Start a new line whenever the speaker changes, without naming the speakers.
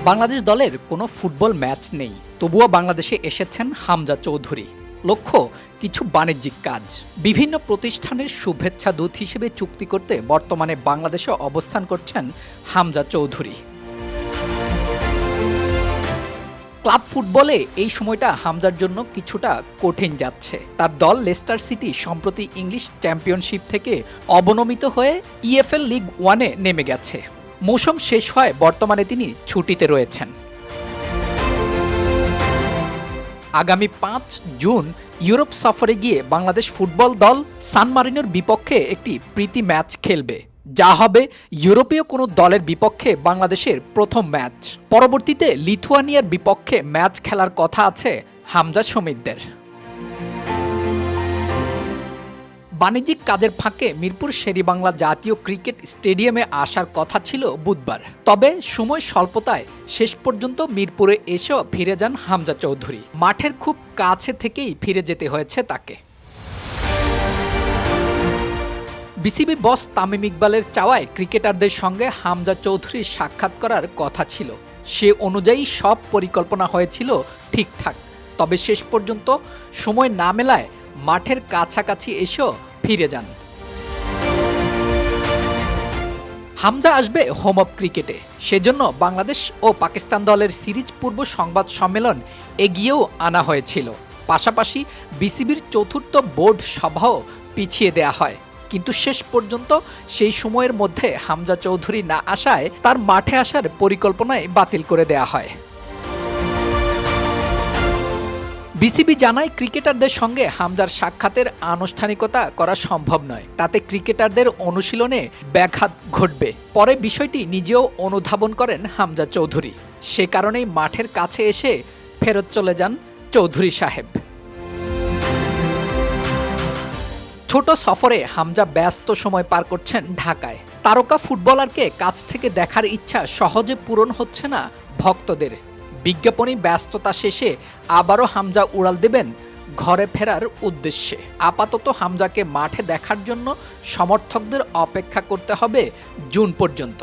বাংলাদেশ দলের কোনো football match নেই, তবুও বাংলাদেশে এসেছেন হামজা চৌধুরী। লক্ষ্য কিছু বাণিজ্যিক কাজ। বিভিন্ন প্রতিষ্ঠানের শুভেচ্ছা দূত হিসেবে চুক্তি করতে বর্তমানে বাংলাদেশে অবস্থান করছেন হামজা চৌধুরী। ক্লাব ফুটবলে এই সময়টা হামজার জন্য কিছুটা কঠিন যাচ্ছে। তার দল লেস্টার সিটি সম্প্রতি ইংলিশ চ্যাম্পিয়নশিপ থেকে অবনমিত হয়ে ইএফএল লিগ ওয়ানে নেমে গেছে। মৌসুম শেষ হয়, বর্তমানে তিনি ছুটিতে রয়েছেন। আগামী 5 জুন ইউরোপ সফরে গিয়ে বাংলাদেশ ফুটবল দল সান মারিনোর বিপক্ষে একটি প্রীতি ম্যাচ খেলবে, যা হবে ইউরোপীয় কোনো দলের বিপক্ষে বাংলাদেশের প্রথম ম্যাচ। পরবর্তীতে লিথুয়ানিয়ার বিপক্ষে ম্যাচ খেলার কথা আছে হামজা সমিতদের। বাণিজ্যিক কাজের ফাঁকে মিরপুর শেরেবাংলা জাতীয় ক্রিকেট স্টেডিয়ামে আসার কথা ছিল বুধবার, তবে সময় স্বল্পতায় শেষ পর্যন্ত মিরপুরে এসেও ফিরে যান হামজা চৌধুরী। মাঠের খুব কাছে থেকেই ফিরে যেতে হয়েছে তাকে। বিসিবি বস তামিম ইকবালের চাওয়ায় ক্রিকেটারদের সঙ্গে হামজা চৌধুরীর সাক্ষাৎ করার কথা ছিল। সে অনুযায়ী সব পরিকল্পনা হয়েছিল ঠিকঠাক, তবে শেষ পর্যন্ত সময় না মেলায় মাঠের কাছাকাছি এসেও ফিরে যান। হামজা আসবে হোম অফ ক্রিকেটে, সেজন্য বাংলাদেশ ও পাকিস্তান দলের সিরিজ পূর্ব সংবাদ সম্মেলন এগিয়েও আনা হয়েছিল। পাশাপাশি বিসিবির চতুর্থ বোর্ড সভাও পিছিয়ে দেয়া হয়, কিন্তু শেষ পর্যন্ত সেই সময়ের মধ্যে হামজা চৌধুরী না আসায় তার মাঠে আসার পরিকল্পনাই বাতিল করে দেয়া হয়। বিসিবি জানায়, ক্রিকেটারদের সঙ্গে হামজার সাক্ষাতের আনুষ্ঠানিকতা করা সম্ভব নয়, তাতে ক্রিকেটারদের অনুশীলনে ব্যাঘাত ঘটবে। পরে বিষয়টি নিজেও অনুধাবন করেন হামজা চৌধুরী। সে কারণেই মাঠের কাছে এসে ফেরত চলে যান চৌধুরী সাহেব। ছোট সফরে হামজা ব্যস্ত সময় পার করছেন ঢাকায়। তারকা ফুটবলারকে কাছ থেকে দেখার ইচ্ছা সহজে পূরণ হচ্ছে না ভক্তদের। বিজ্ঞাপনী ব্যস্ততা শেষে আবারও হামজা উড়াল দেবেন ঘরে ফেরার উদ্দেশ্যে। আপাতত হামজাকে মাঠে দেখার জন্য সমর্থকদের অপেক্ষা করতে হবে জুন পর্যন্ত।